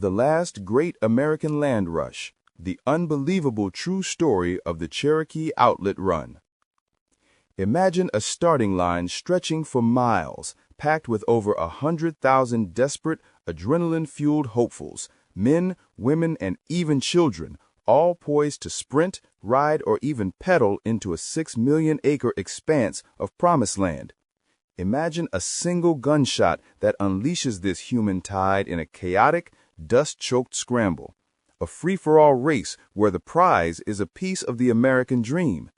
The last great American land rush, the unbelievable true story of the Cherokee Outlet run. Imagine a starting line stretching for miles, packed with over 100,000 desperate, adrenaline-fueled hopefuls, men, women, and even children, all poised to sprint, ride, or even pedal into a 6-million-acre expanse of promised land. Imagine a single gunshot that unleashes this human tide in a chaotic, dust-choked scramble, a free-for-all race where the prize is a piece of the American dream.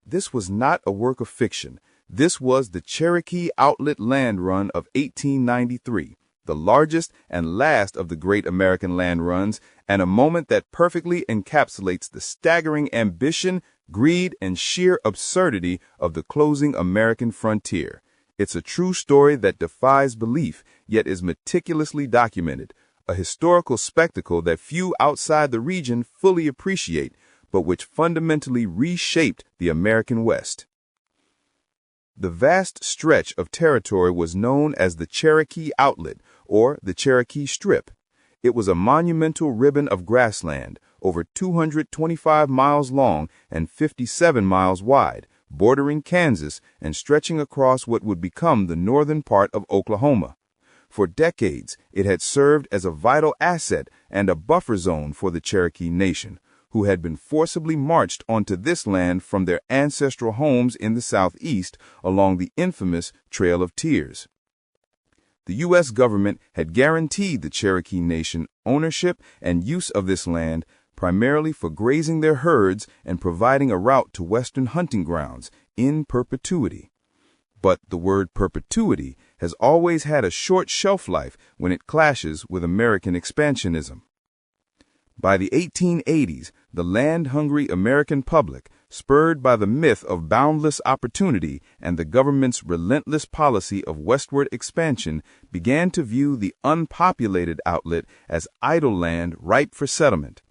This was not a work of fiction. This was the Cherokee Outlet land run of 1893, the largest and last of the great American land runs, and a moment that perfectly encapsulates the staggering ambition, greed, and sheer absurdity of the closing American frontier. It's a true story that defies belief, yet is meticulously documented, a historical spectacle that few outside the region fully appreciate, but which fundamentally reshaped the American West. The vast stretch of territory was known as the Cherokee Outlet, or the Cherokee Strip. It was a monumental ribbon of grassland, over 225 miles long and 57 miles wide, bordering Kansas and stretching across what would become the northern part of Oklahoma. For decades, it had served as a vital asset and a buffer zone for the Cherokee Nation, who had been forcibly marched onto this land from their ancestral homes in the southeast along the infamous Trail of Tears. The U.S. government had guaranteed the Cherokee Nation ownership and use of this land primarily for grazing their herds and providing a route to western hunting grounds in perpetuity. But the word perpetuity has always had a short shelf life when it clashes with American expansionism. By the 1880s, the land-hungry American public, spurred by the myth of boundless opportunity and the government's relentless policy of westward expansion, began to view the unpopulated outlet as idle land ripe for settlement.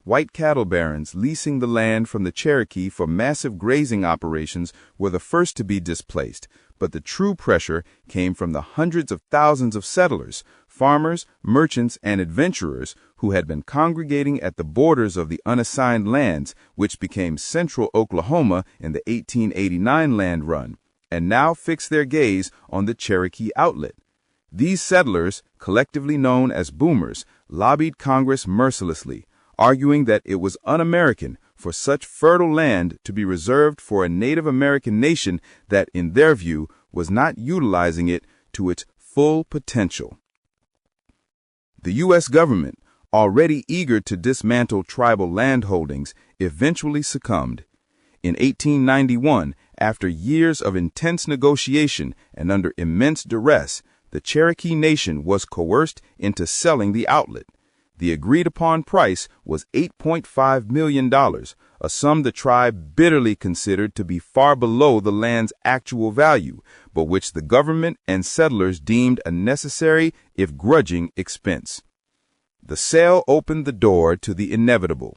White cattle barons leasing the land from the Cherokee for massive grazing operations were the first to be displaced, but the true pressure came from the hundreds of thousands of settlers, farmers, merchants, and adventurers who had been congregating at the borders of the unassigned lands which became central Oklahoma in the 1889 land run, and now fixed their gaze on the Cherokee Outlet. These settlers, collectively known as boomers, lobbied Congress mercilessly, arguing that it was un-American for such fertile land to be reserved for a Native American nation that, in their view, was not utilizing it to its full potential. The U.S. government, already eager to dismantle tribal landholdings, eventually succumbed. In 1891, after years of intense negotiation and under immense duress, the Cherokee Nation was coerced into selling the outlet. The agreed-upon price was $8.5 million, a sum the tribe bitterly considered to be far below the land's actual value, but which the government and settlers deemed a necessary, if grudging, expense. The sale opened the door to the inevitable.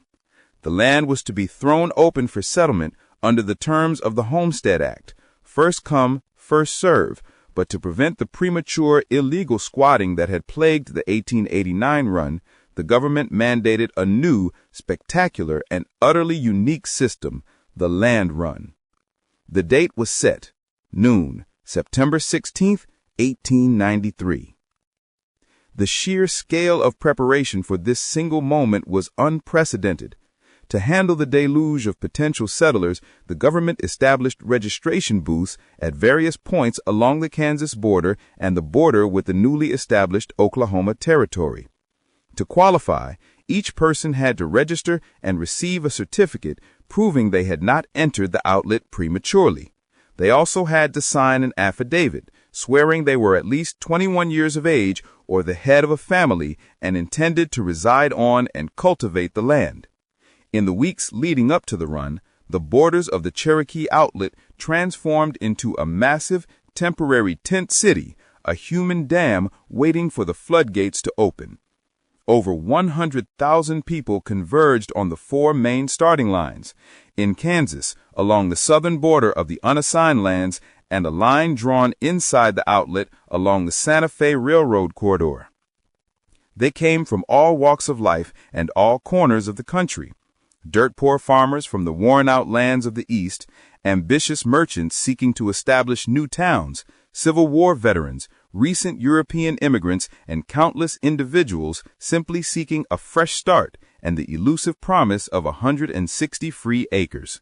The land was to be thrown open for settlement under the terms of the Homestead Act, first come, first serve, but to prevent the premature illegal squatting that had plagued the 1889 run, the government mandated a new, spectacular, and utterly unique system, the land run. The date was set, noon, September 16, 1893. The sheer scale of preparation for this single moment was unprecedented. To handle the deluge of potential settlers, the government established registration booths at various points along the Kansas border and the border with the newly established Oklahoma Territory. To qualify, each person had to register and receive a certificate proving they had not entered the outlet prematurely. They also had to sign an affidavit swearing they were at least 21 years of age or the head of a family and intended to reside on and cultivate the land. In the weeks leading up to the run, the borders of the Cherokee Outlet transformed into a massive, temporary tent city, a human dam waiting for the floodgates to open. Over 100,000 people converged on the four main starting lines, in Kansas, along the southern border of the unassigned lands, and a line drawn inside the outlet along the Santa Fe Railroad corridor. They came from all walks of life and all corners of the country. Dirt-poor farmers from the worn-out lands of the East, ambitious merchants seeking to establish new towns, Civil War veterans, recent European immigrants, and countless individuals simply seeking a fresh start and the elusive promise of 160 free acres.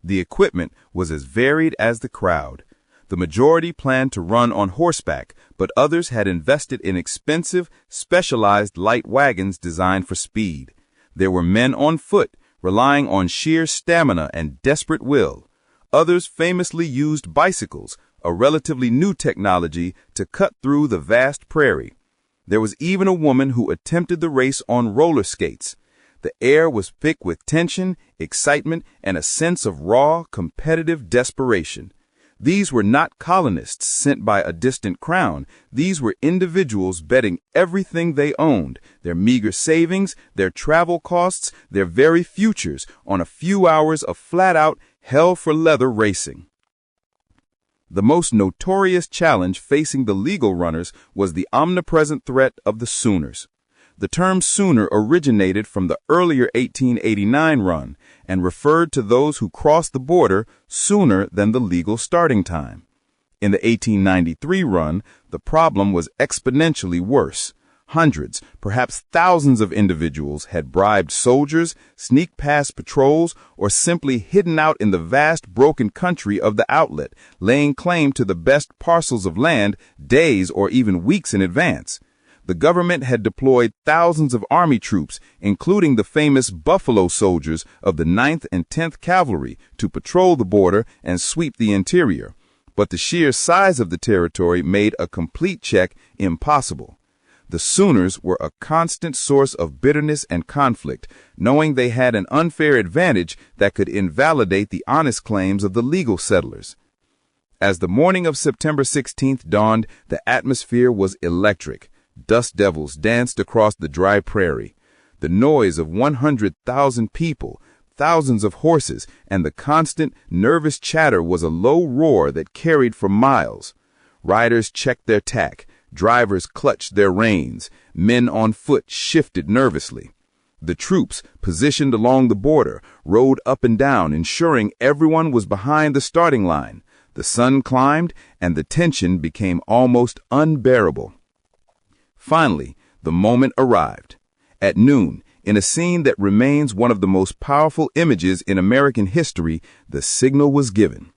The equipment was as varied as the crowd. The majority planned to run on horseback, but others had invested in expensive, specialized light wagons designed for speed. There were men on foot, relying on sheer stamina and desperate will. Others famously used bicycles, a relatively new technology, to cut through the vast prairie. There was even a woman who attempted the race on roller skates. The air was thick with tension, excitement, and a sense of raw, competitive desperation. These were not colonists sent by a distant crown. These were individuals betting everything they owned, their meager savings, their travel costs, their very futures, on a few hours of flat-out, hell-for-leather racing. The most notorious challenge facing the legal runners was the omnipresent threat of the Sooners. The term Sooner originated from the earlier 1889 run and referred to those who crossed the border sooner than the legal starting time. In the 1893 run, the problem was exponentially worse. Hundreds, perhaps thousands of individuals had bribed soldiers, sneaked past patrols, or simply hidden out in the vast broken country of the outlet, laying claim to the best parcels of land days or even weeks in advance. The government had deployed thousands of army troops, including the famous Buffalo Soldiers of the 9th and 10th Cavalry, to patrol the border and sweep the interior. But the sheer size of the territory made a complete check impossible. The Sooners were a constant source of bitterness and conflict, knowing they had an unfair advantage that could invalidate the honest claims of the legal settlers. As the morning of September 16th dawned, the atmosphere was electric. Dust devils danced across the dry prairie. The noise of 100,000 people, thousands of horses, and the constant, nervous chatter was a low roar that carried for miles. Riders checked their tack, drivers clutched their reins, men on foot shifted nervously. The troops, positioned along the border, rode up and down, ensuring everyone was behind the starting line. The sun climbed, and the tension became almost unbearable. Finally, the moment arrived. At noon, in a scene that remains one of the most powerful images in American history, the signal was given.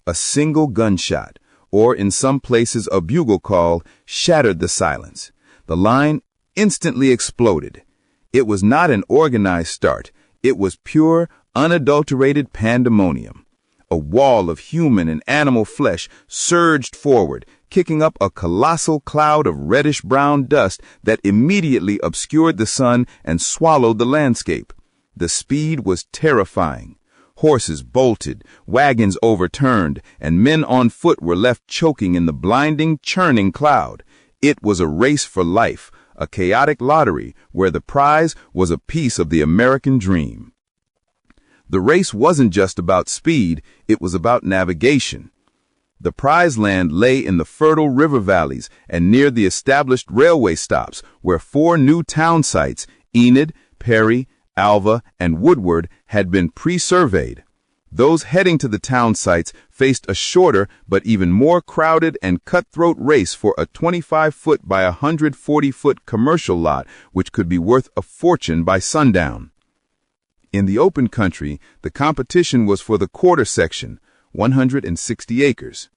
A single gunshot, or in some places a bugle call, shattered the silence. The line instantly exploded. It was not an organized start. It was pure, unadulterated pandemonium. A wall of human and animal flesh surged forward, kicking up a colossal cloud of reddish-brown dust that immediately obscured the sun and swallowed the landscape. The speed was terrifying. Horses bolted, wagons overturned, and men on foot were left choking in the blinding, churning cloud. It was a race for life, a chaotic lottery where the prize was a piece of the American dream. The race wasn't just about speed, it was about navigation. The prize land lay in the fertile river valleys and near the established railway stops where 4 new town sites, Enid, Perry, Alva, and Woodward, had been pre-surveyed. Those heading to the town sites faced a shorter but even more crowded and cutthroat race for a 25-foot by 140-foot commercial lot which could be worth a fortune by sundown. In the open country, the competition was for the quarter section, 160 acres.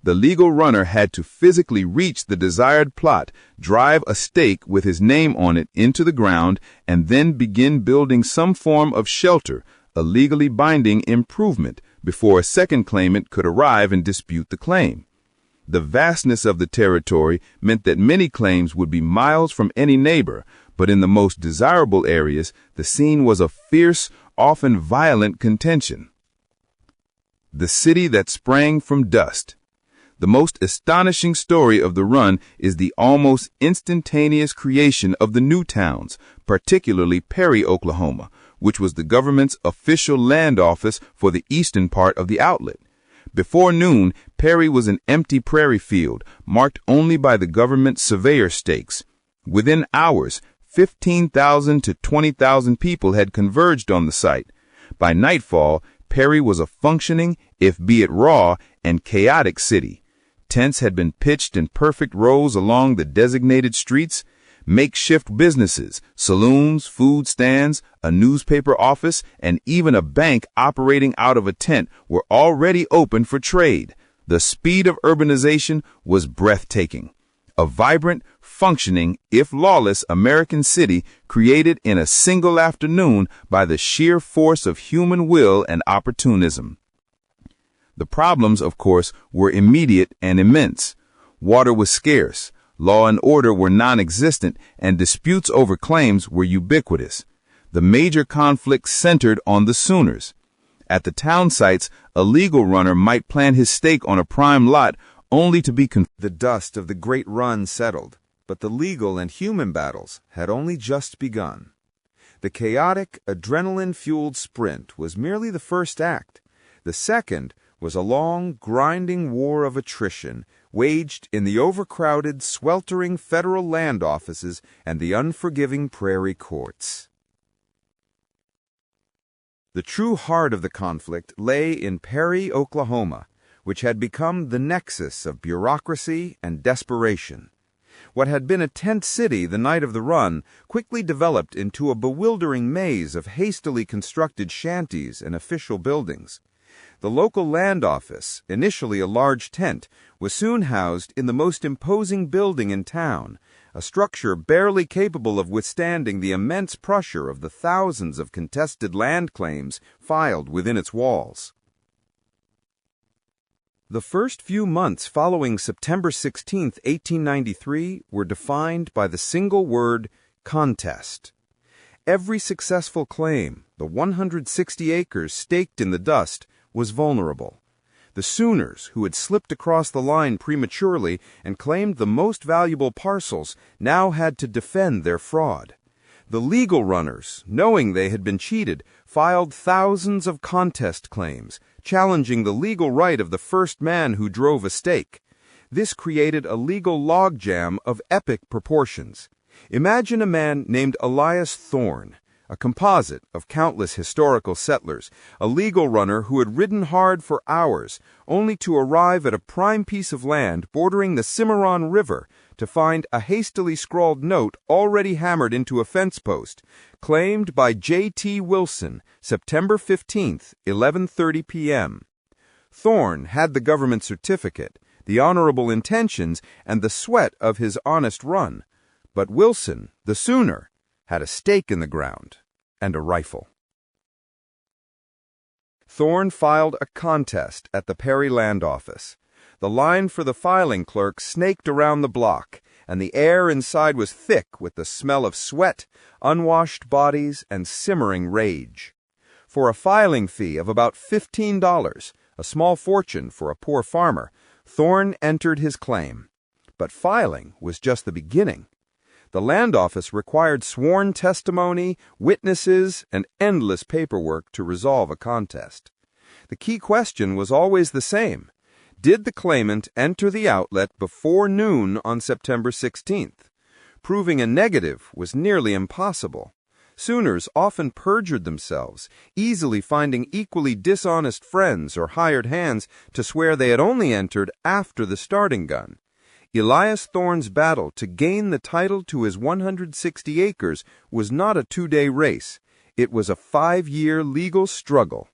The legal runner had to physically reach the desired plot, drive a stake with his name on it into the ground, and then begin building some form of shelter, a legally binding improvement, before a second claimant could arrive and dispute the claim. The vastness of the territory meant that many claims would be miles from any neighbor, but in the most desirable areas, the scene was a fierce, often violent contention. The city that sprang from dust. The most astonishing story of the run is the almost instantaneous creation of the new towns, particularly Perry, Oklahoma, which was the government's official land office for the eastern part of the outlet. Before noon, Perry was an empty prairie field, marked only by the government surveyor stakes. Within hours, 15,000 to 20,000 people had converged on the site. By nightfall, Perry was a functioning, if be it raw, and chaotic city. Tents had been pitched in perfect rows along the designated streets. Makeshift businesses, saloons, food stands, a newspaper office, and even a bank operating out of a tent were already open for trade. The speed of urbanization was breathtaking. A vibrant, functioning, if lawless, American city created in a single afternoon by the sheer force of human will and opportunism. The problems, of course, were immediate and immense. Water was scarce. Law and order were non-existent, and disputes over claims were ubiquitous. The major conflict centered on the Sooners. At the town sites, a legal runner might plant his stake on a prime lot only to be the dust of the great run settled, but the legal and human battles had only just begun. The chaotic, adrenaline-fueled sprint was merely the first act. The second was a long, grinding war of attrition waged in the overcrowded, sweltering federal land offices and the unforgiving prairie courts. The true heart of the conflict lay in Perry, Oklahoma, which had become the nexus of bureaucracy and desperation. What had been a tent city the night of the run quickly developed into a bewildering maze of hastily constructed shanties and official buildings. The local land office, initially a large tent, was soon housed in the most imposing building in town, a structure barely capable of withstanding the immense pressure of the thousands of contested land claims filed within its walls. The first few months following September 16, 1893, were defined by the single word contest. Every successful claim, the 160 acres staked in the dust, was vulnerable. The Sooners, who had slipped across the line prematurely and claimed the most valuable parcels, now had to defend their fraud. The legal runners, knowing they had been cheated, filed thousands of contest claims, challenging the legal right of the first man who drove a stake. This created a legal logjam of epic proportions. Imagine a man named Elias Thorne, a composite of countless historical settlers, a legal runner who had ridden hard for hours, only to arrive at a prime piece of land bordering the Cimarron River to find a hastily scrawled note already hammered into a fence post, claimed by J.T. Wilson, September 15, 11:30 p.m. Thorne had the government certificate, the honorable intentions, and the sweat of his honest run, but Wilson, the Sooner, had a stake in the ground and a rifle. Thorne filed a contest at the Perry Land Office. The line for the filing clerk snaked around the block, and the air inside was thick with the smell of sweat, unwashed bodies, and simmering rage. For a filing fee of about $15, a small fortune for a poor farmer, Thorne entered his claim. But filing was just the beginning. The land office required sworn testimony, witnesses, and endless paperwork to resolve a contest. The key question was always the same. Did the claimant enter the outlet before noon on September 16th? Proving a negative was nearly impossible. Sooners often perjured themselves, easily finding equally dishonest friends or hired hands to swear they had only entered after the starting gun. Elias Thorne's battle to gain the title to his 160 acres was not a 2-day race. It was a 5-year legal struggle.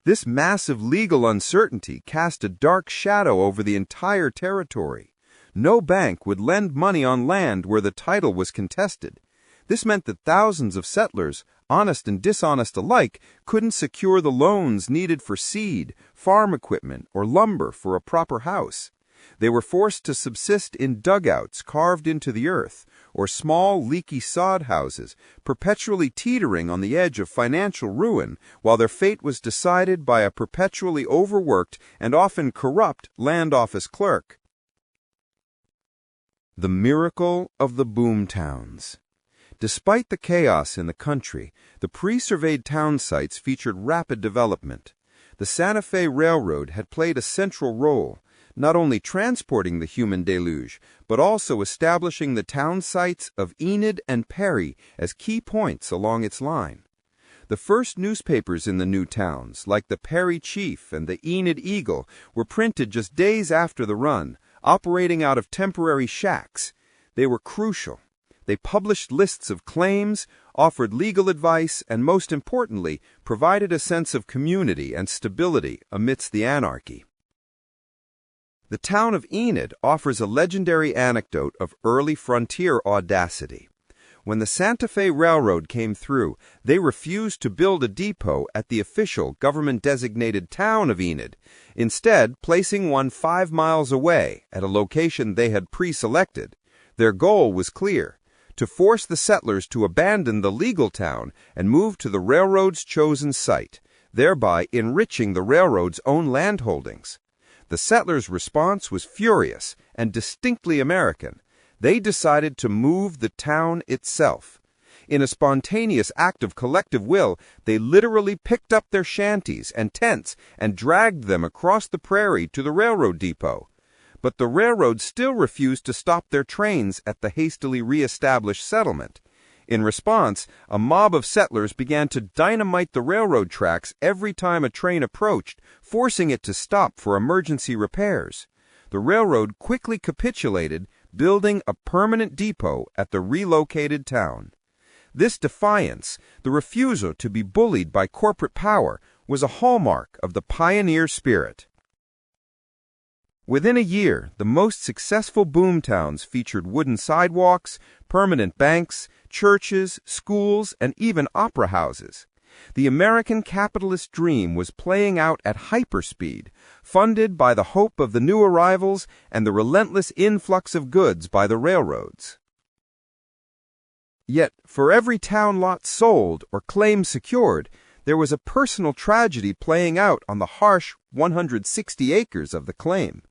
This massive legal uncertainty cast a dark shadow over the entire territory. No bank would lend money on land where the title was contested. This meant that thousands of settlers, honest and dishonest alike, couldn't secure the loans needed for seed, farm equipment, or lumber for a proper house. They were forced to subsist in dugouts carved into the earth, or small, leaky sod houses, perpetually teetering on the edge of financial ruin, while their fate was decided by a perpetually overworked and often corrupt land office clerk. The miracle of the boom towns. Despite the chaos in the country, the pre-surveyed town sites featured rapid development. The Santa Fe Railroad had played a central role. not only transporting the human deluge, but also establishing the town sites of Enid and Perry as key points along its line. The first newspapers in the new towns, like the Perry Chief and the Enid Eagle, were printed just days after the run, operating out of temporary shacks. They were crucial. They published lists of claims, offered legal advice, and most importantly, provided a sense of community and stability amidst the anarchy. The town of Enid offers a legendary anecdote of early frontier audacity. When the Santa Fe Railroad came through, they refused to build a depot at the official government-designated town of Enid, instead placing one 5 miles away at a location they had pre-selected. Their goal was clear: to force the settlers to abandon the legal town and move to the railroad's chosen site, thereby enriching the railroad's own landholdings. The settlers' response was furious and distinctly American. They decided to move the town itself. In a spontaneous act of collective will, they literally picked up their shanties and tents and dragged them across the prairie to the railroad depot. But the railroad still refused to stop their trains at the hastily re-established settlement. In response, a mob of settlers began to dynamite the railroad tracks every time a train approached, forcing it to stop for emergency repairs. The railroad quickly capitulated, building a permanent depot at the relocated town. This defiance, the refusal to be bullied by corporate power, was a hallmark of the pioneer spirit. Within a year, the most successful boomtowns featured wooden sidewalks, permanent banks, churches, schools, and even opera houses. The American capitalist dream was playing out at hyperspeed, funded by the hope of the new arrivals and the relentless influx of goods by the railroads. Yet, for every town lot sold or claim secured, there was a personal tragedy playing out on the harsh 160 acres of the claim.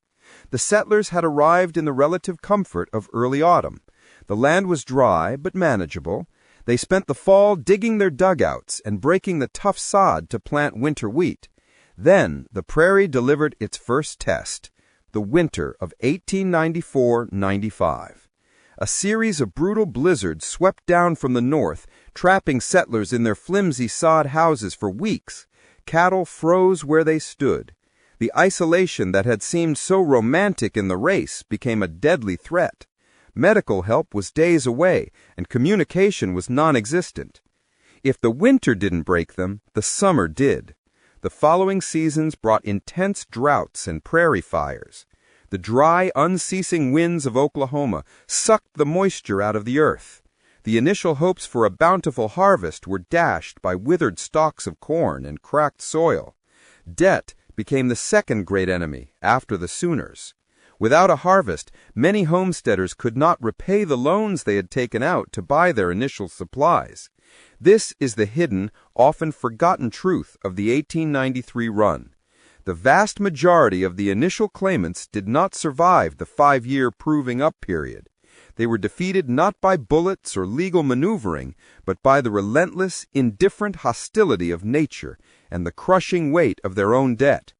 The settlers had arrived in the relative comfort of early autumn. The land was dry but manageable. They spent the fall digging their dugouts and breaking the tough sod to plant winter wheat. Then the prairie delivered its first test, the winter of 1894-95. A series of brutal blizzards swept down from the north, trapping settlers in their flimsy sod houses for weeks. Cattle froze where they stood. The isolation that had seemed so romantic in the race became a deadly threat. Medical help was days away, and communication was non-existent. If the winter didn't break them, the summer did. The following seasons brought intense droughts and prairie fires. The dry, unceasing winds of Oklahoma sucked the moisture out of the earth. The initial hopes for a bountiful harvest were dashed by withered stalks of corn and cracked soil. Debt became the second great enemy, after the Sooners. Without a harvest, many homesteaders could not repay the loans they had taken out to buy their initial supplies. This is the hidden, often forgotten truth of the 1893 run. The vast majority of the initial claimants did not survive the 5-year proving-up period. They were defeated not by bullets or legal maneuvering, but by the relentless, indifferent hostility of nature and the crushing weight of their own debt.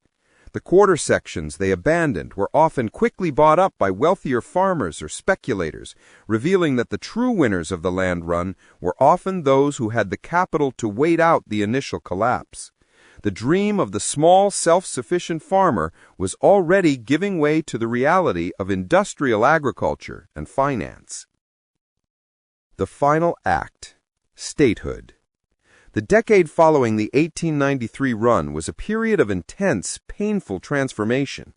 The quarter sections they abandoned were often quickly bought up by wealthier farmers or speculators, revealing that the true winners of the land run were often those who had the capital to wait out the initial collapse. The dream of the small, self-sufficient farmer was already giving way to the reality of industrial agriculture and finance. The final act: statehood. The decade following the 1893 run was a period of intense, painful transformation.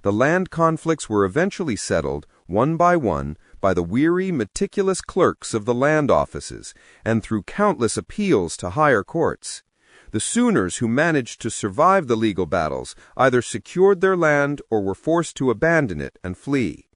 The land conflicts were eventually settled, one, by the weary, meticulous clerks of the land offices, and through countless appeals to higher courts. The Sooners who managed to survive the legal battles either secured their land or were forced to abandon it and flee.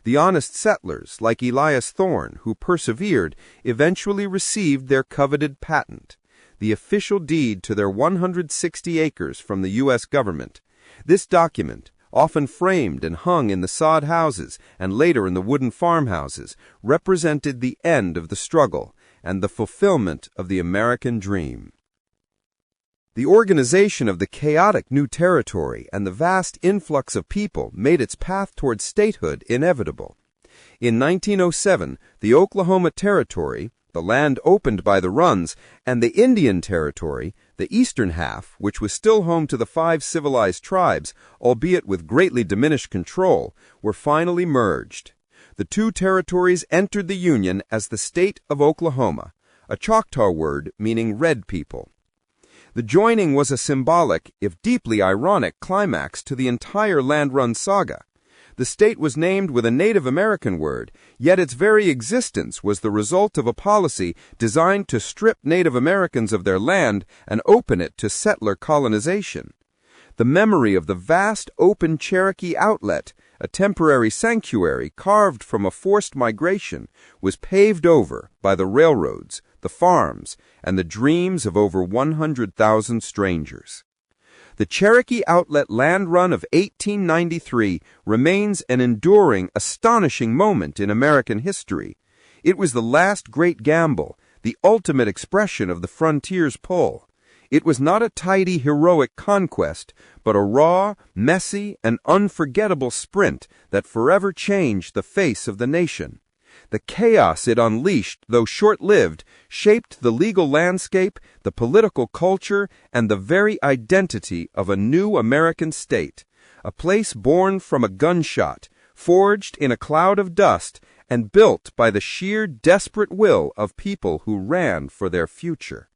The honest settlers, like Elias Thorne, who persevered, eventually received their coveted patent, the official deed to their 160 acres from the U.S. government. This document, often framed and hung in the sod houses and later in the wooden farmhouses, represented the end of the struggle and the fulfillment of the American dream. The organization of the chaotic new territory and the vast influx of people made its path toward statehood inevitable. In 1907, the Oklahoma Territory, the land opened by the Runs, and the Indian Territory, the eastern half, which was still home to the 5 civilized tribes, albeit with greatly diminished control, were finally merged. The 2 territories entered the Union as the state of Oklahoma, a Choctaw word meaning red people. The joining was a symbolic, if deeply ironic, climax to the entire Land Run saga. The state was named with a Native American word, yet its very existence was the result of a policy designed to strip Native Americans of their land and open it to settler colonization. The memory of the vast open Cherokee Outlet, a temporary sanctuary carved from a forced migration, was paved over by the railroads, the farms, and the dreams of over 100,000 strangers. The Cherokee Outlet Land Run of 1893 remains an enduring, astonishing moment in American history. It was the last great gamble, the ultimate expression of the frontier's pull. It was not a tidy, heroic conquest, but a raw, messy, and unforgettable sprint that forever changed the face of the nation. The chaos it unleashed, though short-lived, shaped the legal landscape, the political culture, and the very identity of a new American state, a place born from a gunshot, forged in a cloud of dust, and built by the sheer desperate will of people who ran for their future.